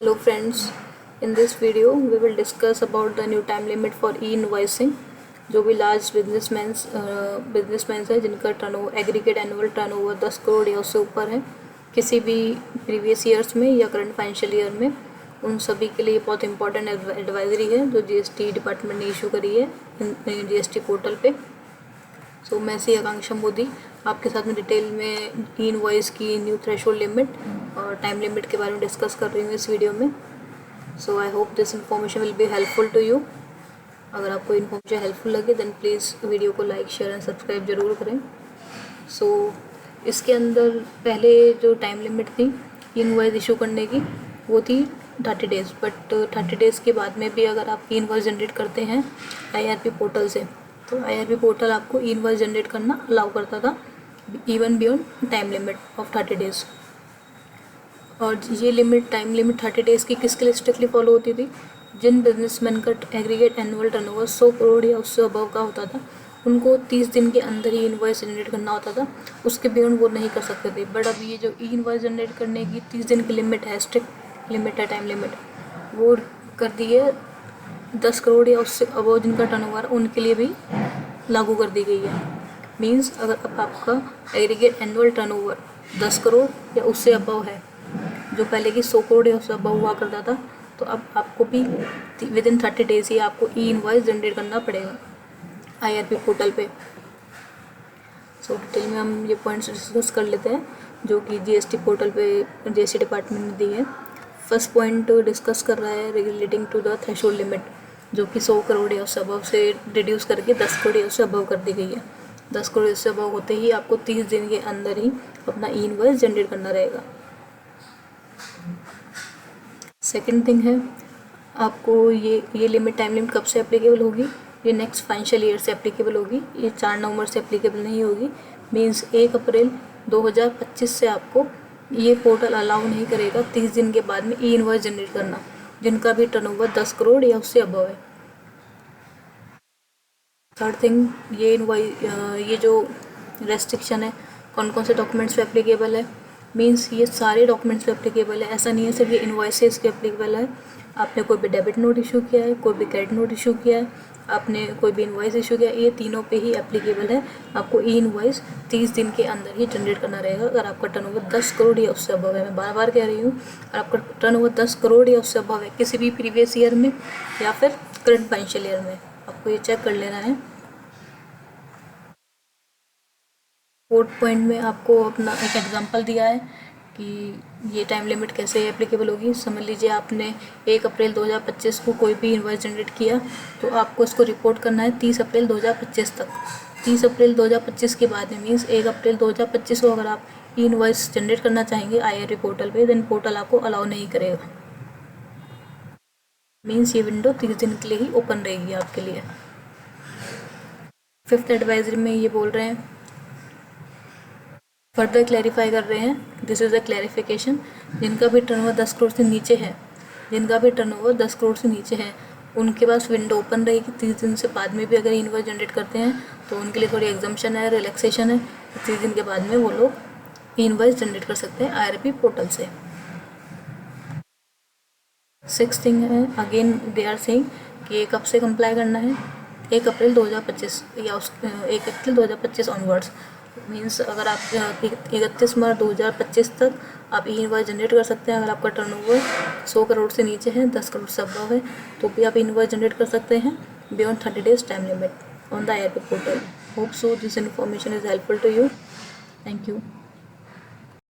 Hello friends, in this video we will discuss about the new time limit for e-invoicing। जो भी large businessman है जिनका turnover aggregate annual turnover 10 crore या उससे ऊपर है किसी भी प्रीवियस ईयर्स में या करंट फाइनेंशियल ईयर में, उन सभी के लिए बहुत इंपॉर्टेंट एडवाइजरी है जो जीएसटी डिपार्टमेंट ने इशू करी है जीएसटी पोर्टल पे। सो मैं सी आकांक्षा मोदी आपके साथ में डिटेल में ई इनवॉइस की न्यू थ्रेशोल्ड लिमिट और टाइम लिमिट के बारे में डिस्कस कर रही हूँ इस वीडियो में। So I hope this information will be helpful to you. अगर आपको इन्फॉर्मेशन हेल्पफुल लगे देन प्लीज़ वीडियो को लाइक शेयर एंड सब्सक्राइब जरूर करें। सो इसके अंदर पहले जो टाइम लिमिट थी ई इनवॉइस इशू करने की वो थी 30 डेज़, बट 30 डेज़ के बाद में भी अगर आप ई इनवॉइस जनरेट करते हैं IRP पोर्टल से तो IRP पोर्टल आपको ई इनवॉइस जनरेट करना अलाउ करता था even beyond time limit of 30 days. और ये लिमिट टाइम लिमिट 30 डेज़ की किसके लिए स्ट्रिक्टली फॉलो होती थी? जिन बिजनेसमैन का एग्रीगेट एनुअल टर्नओवर 100 करोड़ या उससे अबव का होता था उनको 30 दिन के अंदर ही इनवॉइस जनरेट करना होता था, उसके बियॉन्ड वो नहीं कर सकते थे। बट अब ये जो ई इनवॉइस जनरेट करने की 30 दिन की लिमिट है, स्ट्रिक्ट लिमिट है टाइम लिमिट, वो कर दी है 10 करोड़ या उससे अबव जिनका टर्नओवर उनके लिए भी लागू कर दी गई है। मीन्स अगर अब आपका एग्रीगेट एनुअल टर्नओवर 10 करोड़ या उससे अबव है, जो पहले की 100 करोड़ या उससे अबव हुआ करता था, तो अब आपको भी विद इन 30 डेज़ ही आपको ई इनवॉइस जनरेट करना पड़ेगा IRP पोर्टल पे। सो डिटेल में हम ये पॉइंट्स डिस्कस कर लेते हैं जो कि GST पोर्टल पे GST डिपार्टमेंट ने दी है। फर्स्ट पॉइंट डिस्कस कर रहा है relating to the threshold limit, जो कि 100 करोड़ या उससे अबव से रिड्यूस करके 10 करोड़ या उससे अबव कर दी गई है। 10 करोड़ से अबव होते ही आपको 30 दिन के अंदर ही अपना ई इनवॉइस जनरेट करना रहेगा। सेकंड थिंग है, आपको ये लिमिट टाइम लिमिट कब से एप्लीकेबल होगी? ये नेक्स्ट फाइनेंशियल ईयर से एप्लीकेबल होगी, ये 4 नवंबर से एप्लीकेबल नहीं होगी। मीन्स 1 अप्रैल 2025 से आपको ये पोर्टल अलाउ नहीं करेगा 30 दिन के बाद में ई इनवॉइस जनरेट करना जिनका भी टर्नओवर 10 करोड़ या उससे अबव है। थर्ड थिंग, ये जो रेस्ट्रिक्शन है कौन कौन से डॉक्यूमेंट्स पे एप्लीकेबल है? मीन्स ये सारे डॉक्यूमेंट्स पे एप्लीकेबल है, ऐसा नहीं है सिर्फ ये इनवॉइसेस के एप्लीकेबल है। आपने कोई भी डेबिट नोट इशू किया है, कोई भी क्रेडिट नोट इशू किया है, आपने कोई भी इनवॉइस इशू किया, ये तीनों पे ही एप्लीकेबल है। आपको ई इनवॉइस 30 दिन के अंदर ही जनरेट करना रहेगा अगर आपका टर्नओवर 10 करोड़ या उससे अबव है। मैं बार बार कह रही हूँ, अगर आपका टर्नओवर 10 करोड़ या उससे अबव है किसी भी प्रीवियस ईयर में या फिर करंट फाइनेंशियल ईयर में, आपको ये चेक कर लेना है। फोर्थ पॉइंट में आपको अपना एक एग्जांपल दिया है कि ये टाइम लिमिट कैसे एप्लीकेबल होगी। समझ लीजिए आपने 1 अप्रैल 2025 को कोई भी इनवॉइस जनरेट किया तो आपको इसको रिपोर्ट करना है 30 अप्रैल 2025 तक। 30 अप्रैल 2025 के बाद में मीन्स 1 अप्रैल 2025 को अगर आप ई इनवॉइस जनरेट करना चाहेंगे IRP पोर्टल पे, देन पोर्टल आपको अलाउ नहीं करेगा। मीन्स ये विंडो 30 दिन के लिए ही ओपन रहेगी आपके लिए। फिफ्थ एडवाइजरी में ये बोल रहे हैं, फर्दर क्लैरिफाई कर रहे हैं, दिस इज़ अ क्लैरिफिकेशन, जिनका भी टर्नओवर 10 करोड़ से नीचे है, जिनका भी टर्नओवर 10 करोड़ से नीचे है उनके पास विंडो ओपन रहेगी 30 दिन से बाद में भी अगर इनवॉइस जनरेट करते हैं तो उनके लिए थोड़ी एग्जाम्पशन है, रिलैक्सेशन है। 30 दिन के बाद में वो लोग इनवॉइस जनरेट कर सकते हैं IRP पोर्टल से। सिक्स थिंग है, अगेन दे आर सेइंग कि ये कब से कंप्लाई करना है? 1 अप्रैल 2025 या 1 अप्रैल 2025 ऑनवर्ड्स। मीन्स अगर आप 31 मार्च 2025 तक आप ई इनवॉइस जनरेट कर सकते हैं। अगर आपका टर्नओवर 100 करोड़ से नीचे है, 10 करोड़ से अबव है, तो भी आप इनवॉइस जनरेट कर सकते हैं beyond 30 days time limit on the IRP portal. Hope so this information is helpful to you. Thank you.